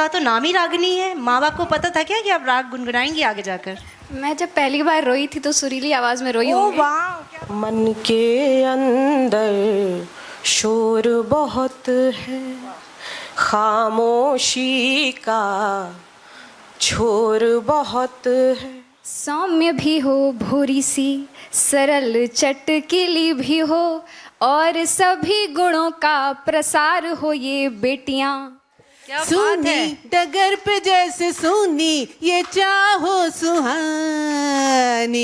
तो नाम ही रागिनी है। माँ बाप को पता था क्या कि आप राग गुनगुनाएंगी आगे जाकर? मैं जब पहली बार रोई थी तो सुरीली आवाज में रोई ओह होंगी। वाह! मन के अंदर शोर बहुत है, खामोशी का छोर बहुत है। सौम्य भी हो भोरी सी, सरल चटकीली भी हो, और सभी गुणों का प्रसार हो ये बेटियां। क्या बात सुनी है। डगर पे जैसे सुनी ये चाहो सुहानी।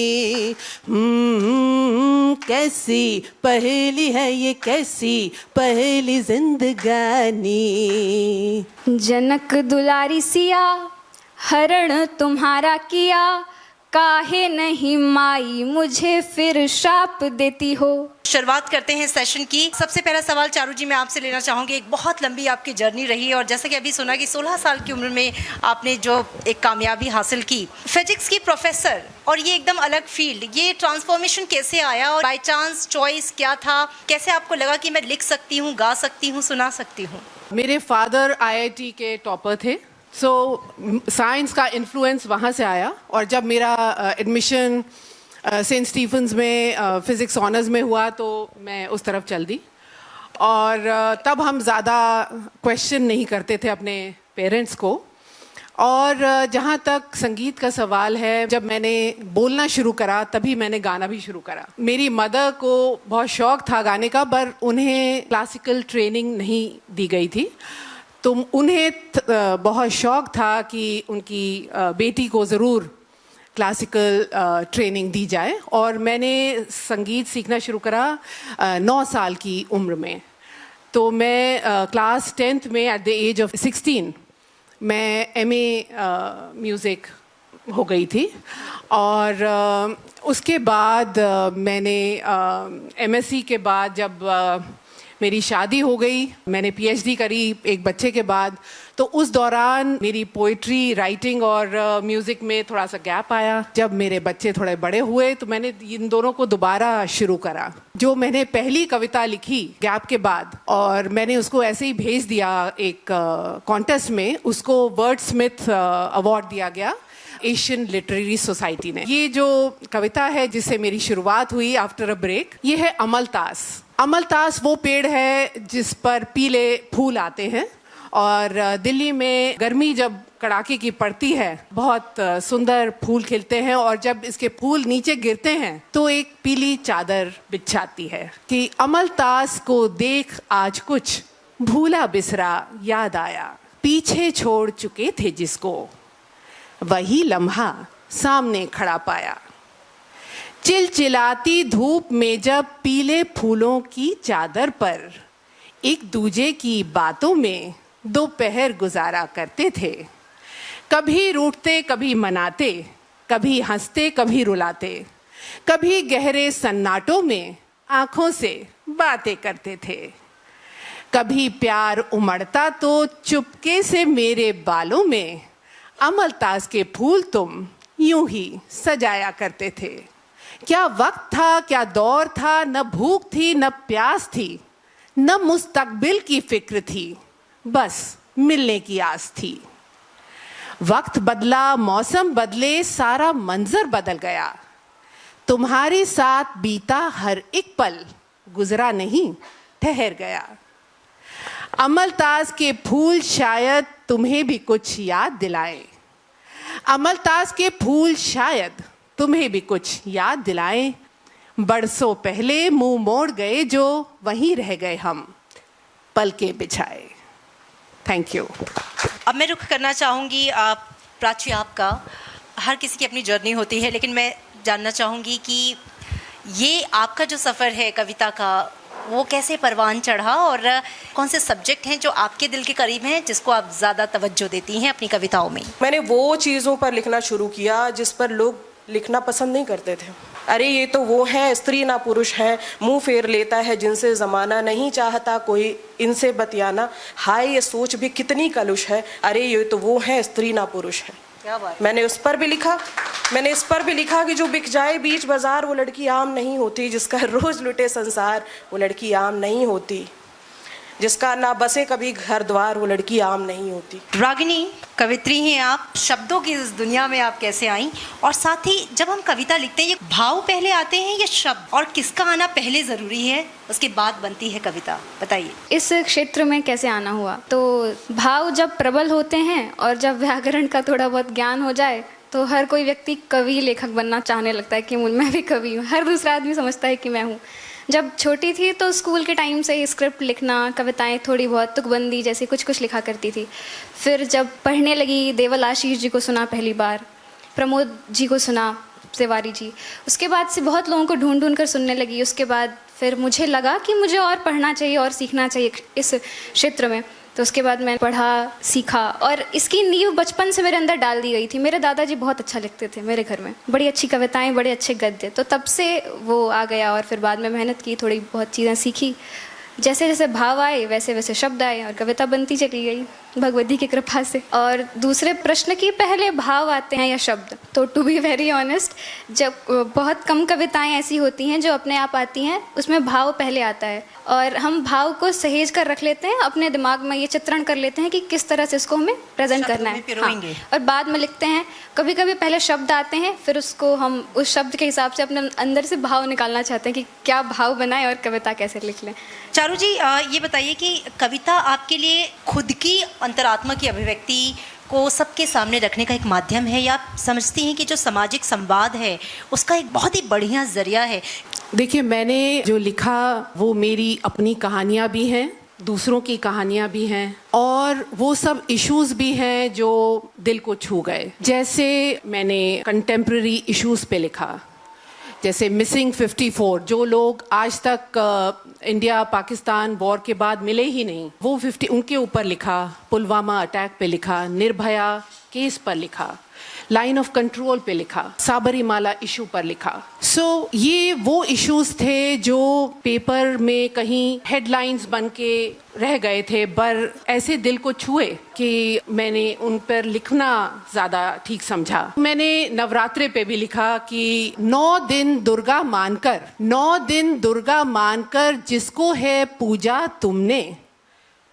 कैसी पहेली है ये, कैसी पहेली जिंदगानी। जनक दुलारी सिया, हरण तुम्हारा किया, काहे नहीं माई मुझे फिर शाप देती हो। शुरुआत करते हैं सेशन की। सबसे पहला सवाल चारू जी मैं आपसे लेना चाहूँगी। एक बहुत लंबी आपकी जर्नी रही है और जैसा कि अभी सुना कि 16 साल की उम्र में आपने जो एक कामयाबी हासिल की, फिजिक्स की प्रोफेसर, और ये एकदम अलग फील्ड, ये ट्रांसफॉर्मेशन कैसे आया और बाय चांस चॉइस क्या था? कैसे आपको लगा कि मैं लिख सकती हूँ, गा सकती हूँ, सुना सकती हूँ? मेरे फादर आईआईटी के टॉपर थे, सो साइंस का इन्फ्लुएंस वहाँ से आया। और जब मेरा एडमिशन सेंट स्टीफन्स में फिज़िक्स ऑनर्स में हुआ तो मैं उस तरफ चल दी। और तब हम ज़्यादा क्वेश्चन नहीं करते थे अपने पेरेंट्स को। और जहाँ तक संगीत का सवाल है, जब मैंने बोलना शुरू करा तभी मैंने गाना भी शुरू करा। मेरी मदर को बहुत शौक़ था गाने का, पर उन्हें क्लासिकल ट्रेनिंग नहीं दी गई थी। तो उन्हें बहुत शौक़ था कि उनकी बेटी को ज़रूर क्लासिकल ट्रेनिंग दी जाए। और मैंने संगीत सीखना शुरू करा 9 साल की उम्र में। तो मैं क्लास 10th में एट द एज ऑफ 16 मैं MA म्यूज़िक हो गई थी। और उसके बाद मैंने MSc के बाद जब मेरी शादी हो गई, मैंने PhD करी एक बच्चे के बाद, तो उस दौरान मेरी पोइट्री राइटिंग और म्यूज़िक में थोड़ा सा गैप आया। जब मेरे बच्चे थोड़े बड़े हुए तो मैंने इन दोनों को दोबारा शुरू करा। जो मैंने पहली कविता लिखी गैप के बाद, और मैंने उसको ऐसे ही भेज दिया एक कॉन्टेस्ट में, उसको वर्ड स्मिथ अवार्ड दिया गया एशियन लिटरेरी सोसाइटी ने। ये जो कविता है जिससे मेरी शुरुआत हुई आफ्टर अ ब्रेक, ये है अमलतास। अमलतास वो पेड़ है जिस पर पीले फूल आते हैं, और दिल्ली में गर्मी जब कड़ाके की पड़ती है बहुत सुंदर फूल खिलते हैं, और जब इसके फूल नीचे गिरते हैं तो एक पीली चादर बिछाती है कि अमलतास को देख आज कुछ भूला बिसरा याद आया, पीछे छोड़ चुके थे जिसको वही लम्हा सामने खड़ा पाया। चिलचिलाती धूप में जब पीले फूलों की चादर पर एक दूजे की बातों में दोपहर गुजारा करते थे। कभी रूठते कभी मनाते, कभी हंसते कभी रुलाते, कभी गहरे सन्नाटों में आंखों से बातें करते थे। कभी प्यार उमड़ता तो चुपके से मेरे बालों में अमलतास के फूल तुम यूं ही सजाया करते थे। क्या वक्त था, क्या दौर था, न भूख थी न प्यास थी, न मुस्तकबिल की फिक्र थी, बस मिलने की आस थी। वक्त बदला, मौसम बदले, सारा मंजर बदल गया। तुम्हारे साथ बीता हर एक पल गुजरा नहीं, ठहर गया। अमलतास के फूल शायद तुम्हें भी कुछ याद दिलाएं। अमलतास के फूल शायद तुम्हें भी कुछ याद दिलाएं। बरसों पहले मुंह मोड़ गए जो, वहीं रह गए हम पलके बिछाए। Thank you. अब मैं रुख करना चाहूँगी प्राची, आपका हर किसी की अपनी जर्नी होती है, लेकिन मैं जानना चाहूँगी कि ये आपका जो सफ़र है कविता का, वो कैसे परवान चढ़ा और कौन से सब्जेक्ट हैं जो आपके दिल के करीब हैं, जिसको आप ज़्यादा तवज्जो देती हैं अपनी कविताओं में? मैंने वो चीज़ों पर लिखना शुरू किया जिस पर लोग लिखना पसंद नहीं करते थे। अरे ये तो वो है, स्त्री ना पुरुष है, मुंह फेर लेता है जिनसे ज़माना, नहीं चाहता कोई इनसे बतियाना, हाय ये सोच भी कितनी कलुष है। अरे ये तो वो है, स्त्री ना पुरुष है। क्या बात। मैंने उस पर भी लिखा, मैंने इस पर भी लिखा कि जो बिक जाए बीच बाजार वो लड़की आम नहीं होती, जिसका रोज लुटे संसार वो लड़की आम नहीं होती। जिसका ना बसे कभी घर द्वार, वो लड़की आम नहीं होती। रागिनी, कवित्री हैं आप, शब्दों की इस दुनिया में आप कैसे आईं? और साथ ही जब हम कविता लिखते हैं, ये भाव पहले आते हैं या शब्द, और किसका आना पहले ज़रूरी है, उसके बाद बनती है कविता? बताइए। इस क्षेत्र में कैसे आना हुआ? तो भाव जब प्रबल होते हैं और जब व्याकरण का थोड़ा बहुत ज्ञान हो जाए तो हर कोई व्यक्ति कवि लेखक बनना चाहने लगता है कि मैं भी कवि हूँ। हर दूसरा आदमी समझता है कि मैं हूँ। जब छोटी थी तो स्कूल के टाइम से ही स्क्रिप्ट लिखना, कविताएं थोड़ी बहुत, तुकबंदी जैसे कुछ कुछ लिखा करती थी। फिर जब पढ़ने लगी, देवल आशीष जी को सुना पहली बार, प्रमोद जी को सुना, तिवारी जी, उसके बाद से बहुत लोगों को ढूंढ ढूंढ कर सुनने लगी। उसके बाद फिर मुझे लगा कि मुझे और पढ़ना चाहिए और सीखना चाहिए इस क्षेत्र में। तो उसके बाद मैं पढ़ा, सीखा, और इसकी नींव बचपन से मेरे अंदर डाल दी गई थी। मेरे दादाजी बहुत अच्छा लिखते थे मेरे घर में, बड़ी अच्छी कविताएं, बड़े अच्छे गद्य, तो तब से वो आ गया। और फिर बाद में मेहनत की, थोड़ी बहुत चीज़ें सीखी, जैसे जैसे भाव आए वैसे वैसे शब्द आए और कविता बनती चली गई भगवती की कृपा से। और दूसरे प्रश्न की, पहले भाव आते हैं या शब्द? तो टू बी वेरी ऑनेस्ट, जब बहुत कम कविताएं ऐसी होती हैं जो अपने आप आती हैं, उसमें भाव पहले आता है और हम भाव को सहेज कर रख लेते हैं, अपने दिमाग में ये चित्रण कर लेते हैं कि किस तरह से इसको हमें प्रेजेंट करना है। हाँ, और बाद में लिखते हैं। कभी कभी पहले शब्द आते हैं, फिर उसको हम उस शब्द के हिसाब से अपने अंदर से भाव निकालना चाहते हैं कि क्या भाव बनाए और कविता कैसे लिख लें। चारू जी, ये बताइए कि कविता आपके लिए खुद की अंतरात्मा की अभिव्यक्ति को सबके सामने रखने का एक माध्यम है, या आप समझती हैं कि जो सामाजिक संवाद है उसका एक बहुत ही बढ़िया जरिया है? देखिए, मैंने जो लिखा वो मेरी अपनी कहानियाँ भी हैं, दूसरों की कहानियाँ भी हैं, और वो सब इश्यूज भी हैं जो दिल को छू गए। जैसे मैंने कंटेम्प्रेरी इश्यूज पे लिखा, जैसे मिसिंग 54, जो लोग आज तक इंडिया पाकिस्तान वॉर के बाद मिले ही नहीं, वो 50 उनके ऊपर लिखा। पुलवामा अटैक पे लिखा, निर्भया केस पर लिखा, लाइन ऑफ कंट्रोल पे लिखा, साबरीमाला इशू पर लिखा। सो ये वो इश्यूज थे जो पेपर में कहीं हेडलाइंस बन के रह गए थे, पर ऐसे दिल को छुए कि मैंने उन पर लिखना ज़्यादा ठीक समझा। मैंने नवरात्रे पे भी लिखा कि 9 दिन दुर्गा मानकर, 9 दिन दुर्गा मानकर जिसको है पूजा तुमने,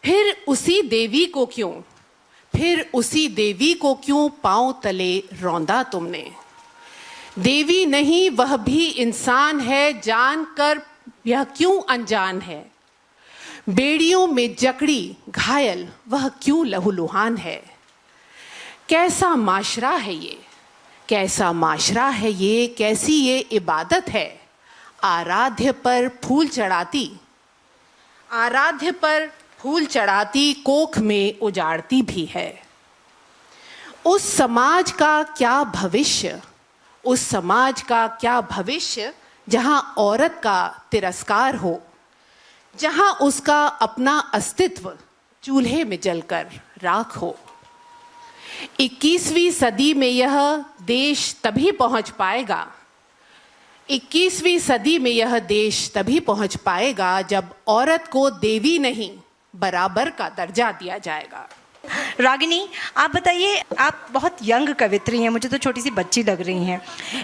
फिर उसी देवी को क्यों, फिर उसी देवी को क्यों पांव तले रौंदा तुमने। देवी नहीं वह भी इंसान है, जानकर यह क्यों अनजान है। बेड़ियों में जकड़ी घायल वह क्यों लहूलुहान है। कैसा माशरा है ये, कैसा माशरा है ये, कैसी ये इबादत है। आराध्य पर फूल चढ़ाती, आराध्य पर फूल चढ़ाती, कोख में उजाड़ती भी है। उस समाज का क्या भविष्य, उस समाज का क्या भविष्य जहां औरत का तिरस्कार हो, जहां उसका अपना अस्तित्व चूल्हे में जलकर राख हो। 21वीं सदी में यह देश तभी पहुंच पाएगा, 21वीं सदी में यह देश तभी पहुंच पाएगा जब औरत को देवी नहीं बराबर का दर्जा दिया जाएगा। रागिनी, आप बताइए, आप बहुत यंग कवित्री हैं, मुझे तो छोटी सी बच्ची लग रही हैं,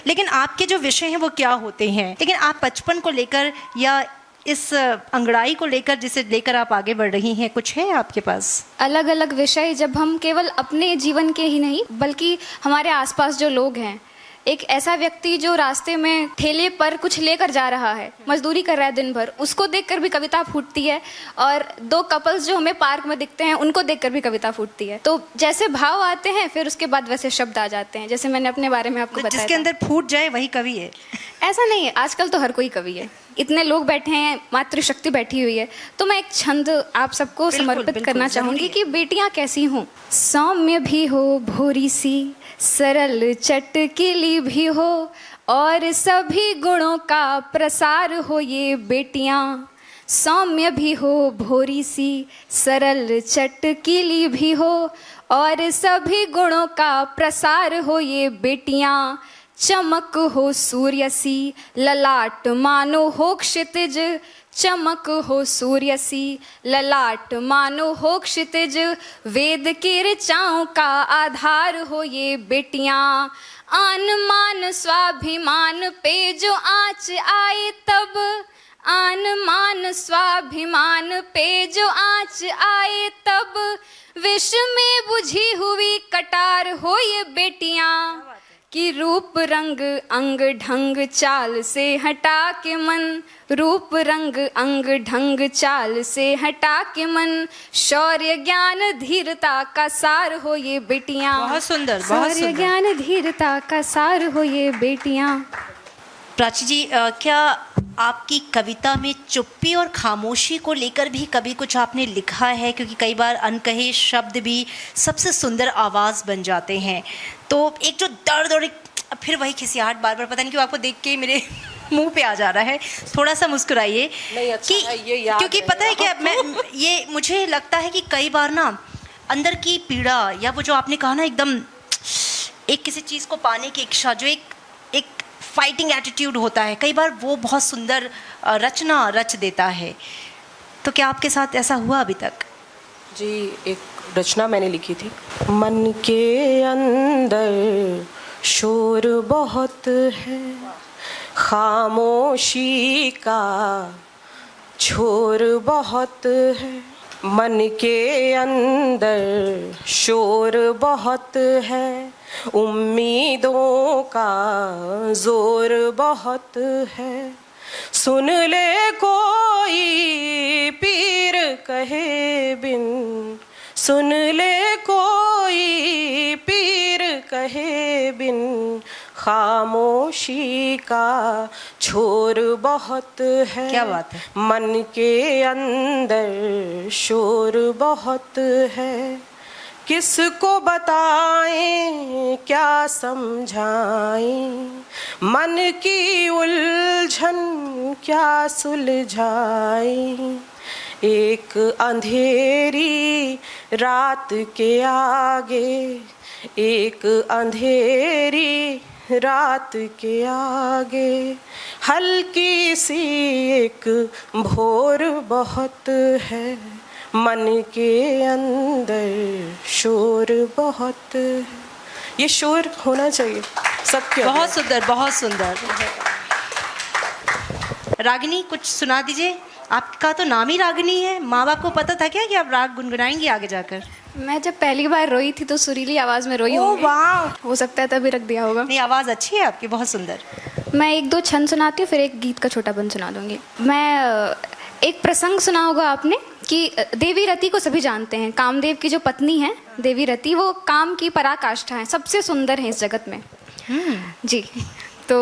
लेकिन आपके जो विषय हैं वो क्या होते हैं? लेकिन आप बचपन को लेकर या इस अंगड़ाई को लेकर, जिसे लेकर आप आगे बढ़ रही हैं, कुछ है आपके पास? अलग अलग विषय, जब हम केवल अपने जीवन के ही नहीं बल्कि हमारे आसपास जो लोग हैं, एक ऐसा व्यक्ति जो रास्ते में ठेले पर कुछ लेकर जा रहा है, मजदूरी कर रहा है दिन भर, उसको देखकर भी कविता फूटती है। और 2 कपल्स जो हमें पार्क में दिखते हैं, उनको देखकर भी कविता फूटती है। तो जैसे भाव आते हैं, फिर उसके बाद वैसे शब्द आ जाते हैं, जैसे मैंने अपने बारे में आपको बताया। जिसके अंदर फूट जाए वही कवि है? ऐसा नहीं है, आजकल तो हर कोई कवि है। इतने लोग बैठे हैं, मातृशक्ति बैठी हुई है, तो मैं एक छंद आप सबको समर्पित करना चाहूंगी कि बेटियां कैसी हों। सौम्य भी हो भोरी सी, सरल चटकीली भी हो, और सभी गुणों का प्रसार हो ये बेटियां। सौम्य भी हो भोरी सी, सरल चटकीली भी हो, और सभी गुणों का प्रसार हो ये बेटियां। चमक हो सूर्य सी, ललाट मानो हो क्षितिज, चमक हो सूर्य सी, ललाट मानो हो क्षितिज, वेद की ऋचाओं का आधार हो ये बेटियां। आन मान स्वाभिमान पे जो आँच आए तब, आन मान स्वाभिमान पे जो आँच आए तब विष में बुझी हुई कटार हो ये बेटियां, कि रूप रंग अंग ढंग चाल से हटा के मन, रूप रंग अंग ढंग चाल से हटा के मन, शौर्य ज्ञान धीरता का सार हो ये बेटियां। बहुत सुंदर, बहुत शौर्य सुंदर। ज्ञान धीरता का सार हो ये बेटियां। प्राची जी, क्या आपकी कविता में चुप्पी और खामोशी को लेकर भी कभी कुछ आपने लिखा है? क्योंकि कई बार अनकहे शब्द भी सबसे सुंदर आवाज़ बन जाते हैं। तो एक जो दर्द और फिर वही खिसियाहट, बार बार पता नहीं क्यों आपको देख के मेरे मुंह पे आ जा रहा है, थोड़ा सा मुस्कुराइए। नहीं, अच्छा है, ये याद क्योंकि पता है क्या, मैं ये मुझे लगता है कि कई बार ना अंदर की पीड़ा, या वो जो आपने कहा ना एकदम एक किसी चीज़ को पाने की इच्छा, जो एक फाइटिंग एटीट्यूड होता है, कई बार वो बहुत सुंदर रचना रच देता है। तो क्या आपके साथ ऐसा हुआ अभी तक? जी, एक रचना मैंने लिखी थी। मन के अंदर शोर बहुत है, खामोशी का छोर बहुत है। मन के अंदर शोर बहुत है, उम्मीदों का जोर बहुत है। सुन ले कोई पीर कहे बिन, सुन ले कोई पीर कहे बिन, खामोशी का छोर बहुत है। क्या बात है। मन के अंदर शोर बहुत है, किसको बताएं क्या समझाएं, मन की उलझन क्या सुलझाएं। एक अंधेरी रात के आगे, एक अंधेरी रात के आगे, हल्की सी एक भोर बहुत है। मन के अंदर शोर बहुत है। ये शोर होना चाहिए सबके अंदर। बहुत सुंदर, बहुत सुंदर। रागिनी, कुछ सुना दीजिए। आपका तो नाम ही रागिनी है, माँ बाप को पता था क्या कि आप राग गुनगुनाएंगी आगे जाकर? मैं जब पहली बार रोई थी तो सुरीली आवाज में रोई ओह होंगी। वाह, हो सकता है तभी रख दिया होगा। नहीं, आवाज़ अच्छी है आपकी, बहुत सुंदर। मैं एक दो छंद सुनाती हूँ, फिर एक गीत का छोटा बंद सुना दूंगी। मैं एक प्रसंग सुना होगा आपने कि देवी रति को सभी जानते हैं। कामदेव की जो पत्नी है देवी रति, वो काम की पराकाष्ठा है, सबसे सुंदर है इस जगत में। जी। तो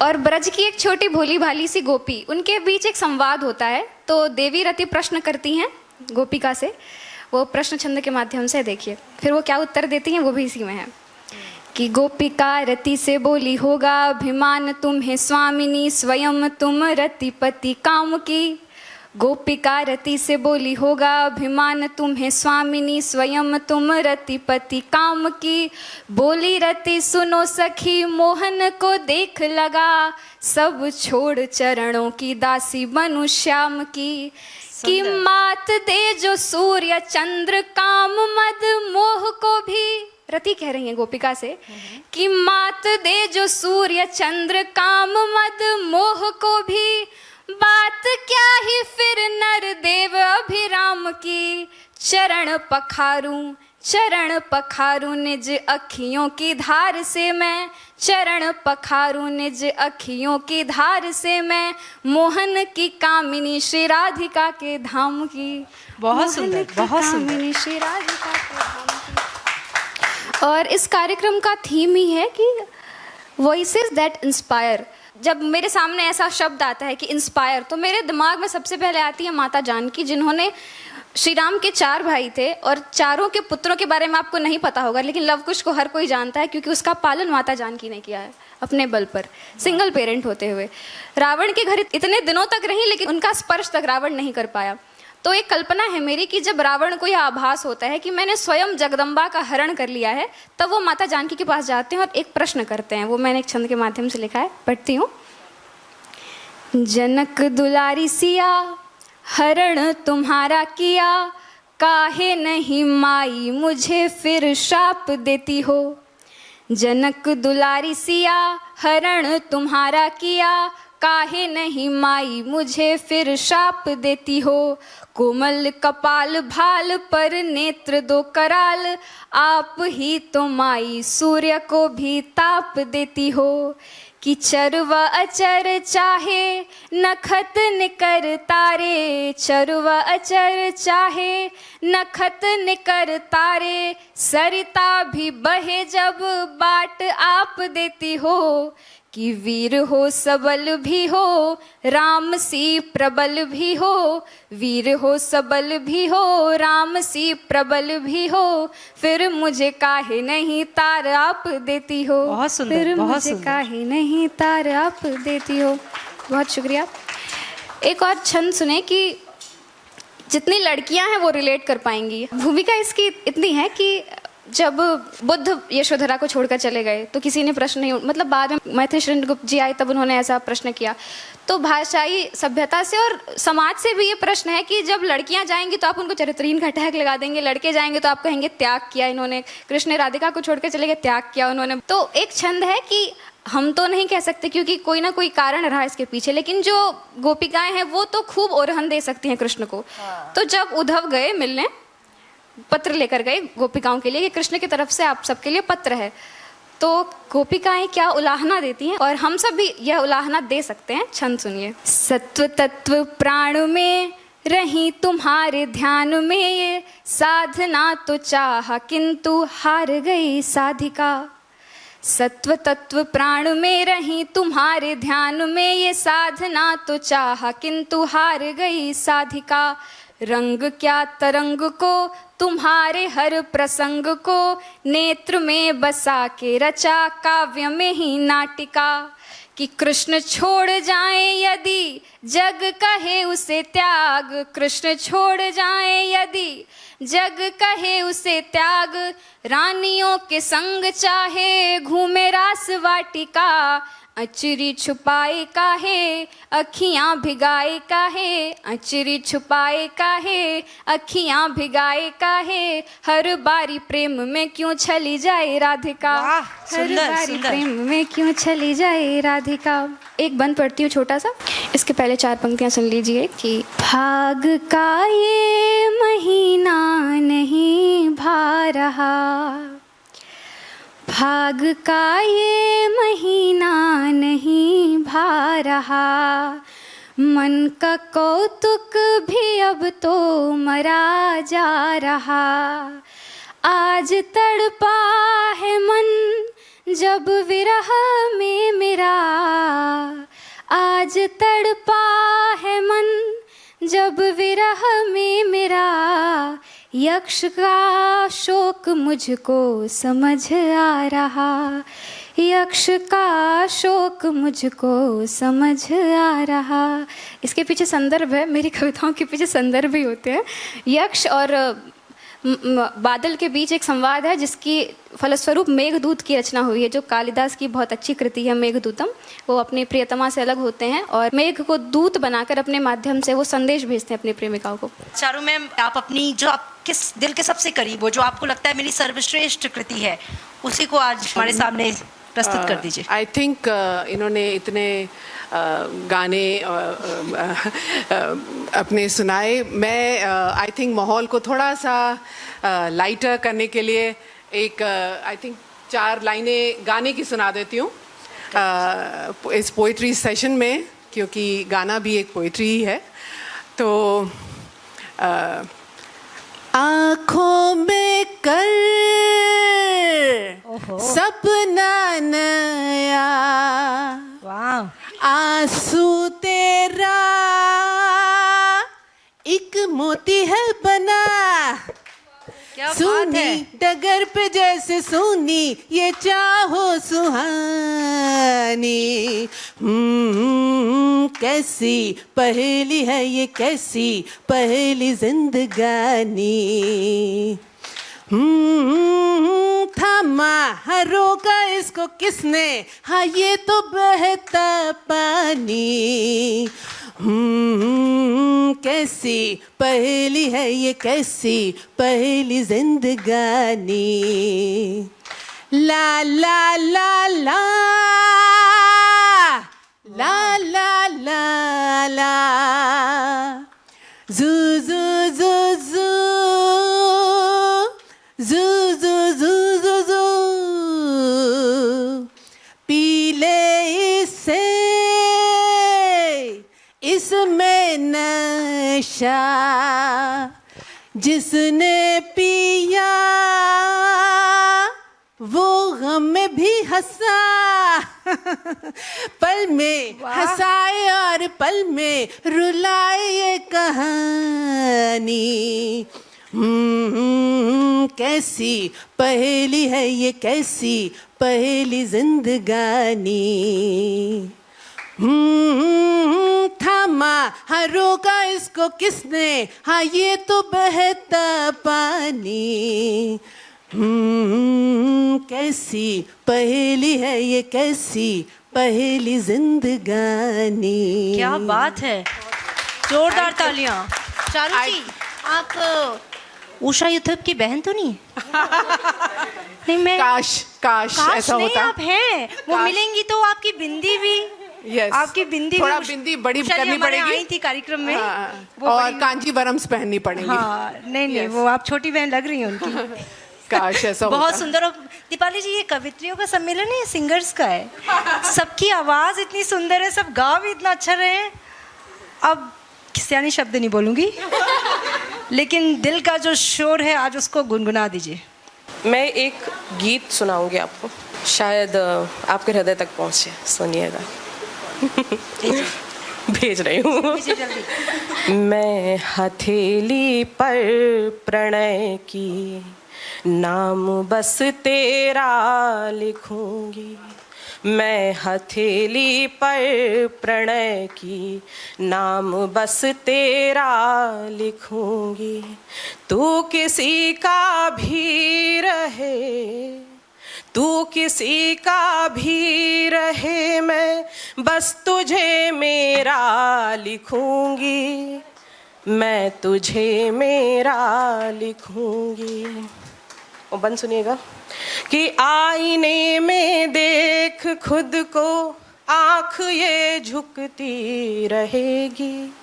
और ब्रज की एक छोटी भोली भाली सी गोपी, उनके बीच एक संवाद होता है। तो देवी रति प्रश्न करती हैं गोपिका से, वो प्रश्न छंद के माध्यम से देखिए, फिर वो क्या उत्तर देती हैं वो भी इसी में है कि गोपिका रति से बोली, होगा अभिमान तुम्हें स्वामिनी, स्वयं तुम रतिपति काम की। गोपिका रति से बोली, होगा अभिमान तुम्हें स्वामिनी, स्वयं तुम रतिपति काम की। बोली रति, सुनो सखी मोहन को देख लगा, सब छोड़ चरणों की दासी बनूं श्याम की। कि मात दे जो सूर्य चंद्र काम मद मोह को भी, रति कह रही है गोपिका से कि मात दे जो सूर्य चंद्र काम मद मोह को भी। बात क्या ही फिर नर देव अभिराम की, चरण पखारूं निज अखियों की धार से मैं, चरण पखारूं निज अखियों की धार से मैं, मोहन की कामिनी श्री राधिका के धाम की। बहुत सुंदर, बहुत सुंदर। कामिनी श्री राधिका के धाम की। और इस कार्यक्रम का थीम ही है कि वॉइसेस दैट इंस्पायर। जब मेरे सामने ऐसा शब्द आता है कि इंस्पायर, तो मेरे दिमाग में सबसे पहले आती है माता जानकी, जिन्होंने, श्री राम के 4 भाई थे और चारों के पुत्रों के बारे में आपको नहीं पता होगा, लेकिन लव कुश को हर कोई जानता है क्योंकि उसका पालन माता जानकी ने किया है अपने बल पर, सिंगल पेरेंट होते हुए। रावण के घर इतने दिनों तक रही, लेकिन उनका स्पर्श तक रावण नहीं कर पाया। तो एक कल्पना है मेरी कि जब रावण को यह आभास होता है कि मैंने स्वयं जगदम्बा का हरण कर लिया है, तब वो माता जानकी के पास जाते हैं और एक प्रश्न करते हैं। वो मैंने एक छंद के माध्यम से लिखा है, पढ़ती हूँ। जनक दुलारी सिया हरण तुम्हारा किया, काहे नहीं माई मुझे फिर शाप देती हो। जनक दुलारी सिया हरण तुम्हारा किया, काहे नहीं माई मुझे फिर शाप देती हो। कोमल कपाल भाल पर नेत्र दो कराल, आप ही तो माई सूर्य को भी ताप देती हो। कि चर व अचर चाहे नखत निकर तारे, चर व अचर चाहे नखत निकर तारे, सरिता भी बहे जब बाट आप देती हो। कि वीर हो सबल भी हो राम सी प्रबल भी हो, वीर हो सबल भी हो राम सी प्रबल भी हो, फिर मुझे काहे नहीं तार आप देती हो। बहुत सुंदर, फिर बहुत मुझे सुंदर। काहे नहीं तार आप देती हो। बहुत शुक्रिया। एक और छंद सुने कि जितनी लड़कियां हैं वो रिलेट कर पाएंगी। भूमिका इसकी इतनी है कि जब बुद्ध यशोधरा को छोड़कर चले गए तो किसी ने प्रश्न नहीं, मतलब बाद में मैथिली गुप्त जी आए तब उन्होंने ऐसा प्रश्न किया। तो भाषाई सभ्यता से और समाज से भी ये प्रश्न है कि जब लड़कियां जाएंगी तो आप उनको चरित्रहीन का टैग लगा देंगे, लड़के जाएंगे तो आप कहेंगे त्याग किया इन्होंने। कृष्ण ने राधिका को छोड़कर चले गए, त्याग किया उन्होंने। तो एक छंद है कि हम तो नहीं कह सकते क्योंकि कोई ना कोई कारण रहा इसके पीछे, लेकिन जो गोपिकाएं हैं वो तो खूब ओरहन दे सकती हैं कृष्ण को। तो जब उद्धव गए मिलने, पत्र लेकर गए गोपिकाओं के लिए कि कृष्ण की तरफ से आप सबके लिए पत्र है, तो गोपिकाएं क्या उलाहना देती हैं और हम सब भी यह उलाहना दे सकते हैं। छंद सुनिए। सत्व तत्व प्राण में रही तुम्हारे ध्यान में, ये साधना तो चाहा किंतु हार गई साधिका। सत्व तत्व प्राण में रही तुम्हारे ध्यान में, ये साधना तो चाहा किंतु हार गई साधिका। रंग क्या तरंग को तुम्हारे हर प्रसंग को, नेत्र में बसा के रचा काव्य में ही नाटिका। कि कृष्ण छोड़ जाए यदि जग कहे उसे त्याग, कृष्ण छोड़ जाए यदि जग कहे उसे त्याग, रानियों के संग चाहे घूमे रास वाटिका। अचरी छुपाए काहे अखियां भिगाए काहे, अचरी छुपाए काहे अखियां भिगाए काहे, हर बारी प्रेम में क्यों चली जाए राधिका। वाह, हर सुंदर, बारी सुंदर। प्रेम में क्यों चली जाए राधिका। एक बंद पढ़ती हूँ छोटा सा, इसके पहले 4 पंक्तियां सुन लीजिए। कि भाग का ये महीना नहीं भा रहा, भाग का ये महीना नहीं भा रहा, मन का कौतुक भी अब तो मरा जा रहा। आज तड़पा है मन जब विरह में मेरा, आज तड़पा है मन जब विरह में मेरा, यक्ष का शोक मुझको समझ आ रहा, यक्ष का शोक मुझको समझ आ रहा। इसके पीछे संदर्भ है, मेरी कविताओं के पीछे संदर्भ भी होते हैं। यक्ष और बादल के बीच एक संवाद है जिसकी फलस्वरूप मेघदूत की रचना हुई है, जो कालिदास की बहुत अच्छी कृति है मेघदूतम। वो अपने प्रियतमा से अलग होते हैं और मेघ को दूत बनाकर अपने माध्यम से वो संदेश भेजते हैं अपनी प्रेमिकाओं को। चारू मैम, आप अपनी जो आप किस दिल के सबसे करीब हो, जो आपको लगता है मेरी सर्वश्रेष्ठ कृति है, उसी को आज हमारे सामने प्रस्तुत कर दीजिए। आई थिंक इन्होंने इतने गाने अपने सुनाए। मैं आई थिंक माहौल को थोड़ा सा लाइटर करने के लिए एक आई थिंक 4 लाइनें गाने की सुना देती हूँ इस पोइट्री सेशन में, क्योंकि गाना भी एक पोइट्री ही है। तो आँखों में कर सपना नया, वाह, आंसू तेरा एक मोती है बना, क्या बात सुनी है। डगर पे जैसे सुनी ये चाहो सुहानी। कैसी पहेली है ये, कैसी पहेली जिंदगानी। थामा रोका इसको किसने, हाँ ये तो बहता पानी। कैसी पहेली है ये, कैसी पहेली जिंदगानी। ला ला ला ला ला ला नशा जिसने पिया वो गम में भी हंसा पल में हंसाए और पल में रुलाए ये कहानी। कैसी पहेली है ये, कैसी पहेली जिंदगानी। थामा हाँ रोका इसको किसने, हाँ ये तो बहता पानी। कैसी पहेली है ये, कैसी पहेली जिंदगानी। क्या बात है, जोरदार तालियां। चारू जी, आप उषा यूथप की बहन तो नहीं? नहीं, मैं काश ऐसा नहीं, होता। आप हैं। वो काश। मिलेंगी तो आपकी बिंदी भी, Yes. आपकी बिंदी थोड़ा भी बिंदी बड़ी उषा जी करनी हमारे पड़ेगी। आई थी कार्यक्रम में। हाँ, वो और बड़ी- कांजीवरम्स पहननी पड़ेंगी। हाँ, नहीं, Yes. वो आप छोटी बहन लग रही हैं उनकी। काश ऐसा बहुत होता। सुंदर। और दीपाली जी, ये कवित्रियों का सम्मेलन है, सिंगर्स का है। सबकी आवाज इतनी सुंदर है, सब गा भी इतना अच्छा रहे हैं। अब किस्यानी शब्द नहीं बोलूंगी, लेकिन दिल का जो शोर है आज उसको गुनगुना दीजिए। मैं एक गीत सुनाऊंगी आपको, शायद आपके हृदय तक पहुंचे, सुनिएगा। भेज रही हूँ। दीजिए जल्दी। मैं हथेली पर प्रणय की नाम बस तेरा लिखूंगी। मैं हथेली पर प्रणय की नाम बस तेरा लिखूंगी। तू किसी का भी रहे, तू किसी का भी रहे, मैं बस तुझे मेरा लिखूंगी। मैं तुझे मेरा लिखूंगी। और बंद सुनिएगा कि आईने में देख खुद को, आँख ये झुकती रहेगी।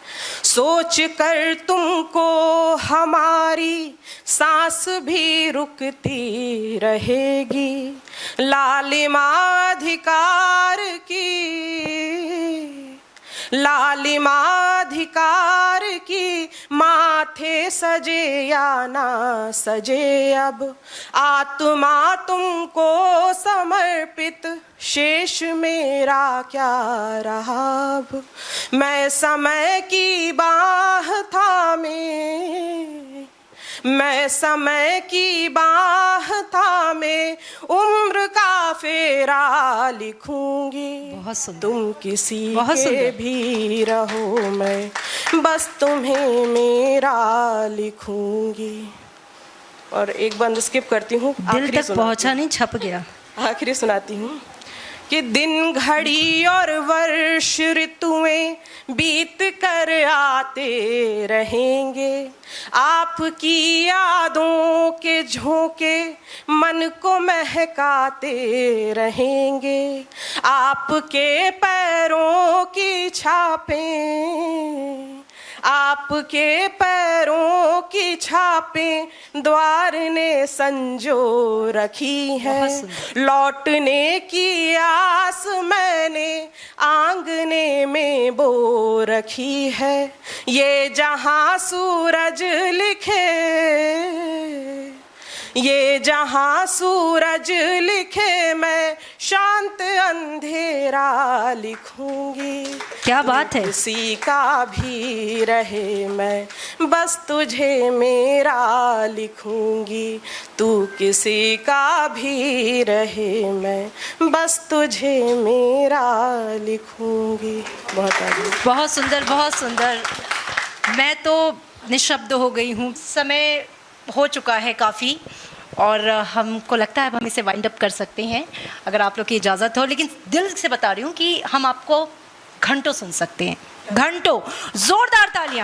सोच कर तुमको हमारी सांस भी रुकती रहेगी। लालिमा अधिकार की, लालिमा अधिकार की, माथे सजे या ना सजे अब आत्मा तुमको समर्पित, शेष मेरा क्या रहा अब। मैं समय की बाह थामे, मैं समय की बाह थामे उम्र का फेरा लिखूंगी। बहुत सुंदर। तुम किसी बहुत के सुंदर। भी रहो, मैं बस तुम्हें मेरा लिखूंगी। और एक बंद स्किप करती हूँ, दिल तक पहुंचा नहीं, छप गया। आखिरी सुनाती हूँ कि दिन घड़ी और वर्ष ऋतुएं बीत कर आते रहेंगे। आपकी यादों के झोंके मन को महकाते रहेंगे। आपके पैरों की छापें, आपके पैरों की छापें द्वार ने संजो रखी है। लौटने की आस मैंने आंगने में बो रखी है। ये जहां सूरज लिखे, ये जहां सूरज लिखे, मैं शांत अंधेरा लिखूंगी। क्या बात है। किसी का भी रहे, मैं बस तुझे मेरा लिखूंगी। तू किसी का भी रहे, मैं बस तुझे मेरा लिखूंगी। बहुत आगे। बहुत सुंदर, बहुत सुंदर। मैं तो निशब्द हो गई हूँ। समय हो चुका है काफ़ी और हमको लगता है अब हम इसे वाइंड अप कर सकते हैं अगर आप लोग की इजाज़त हो। लेकिन दिल से बता रही हूँ कि हम आपको घंटों सुन सकते हैं, घंटों। जोरदार तालियां।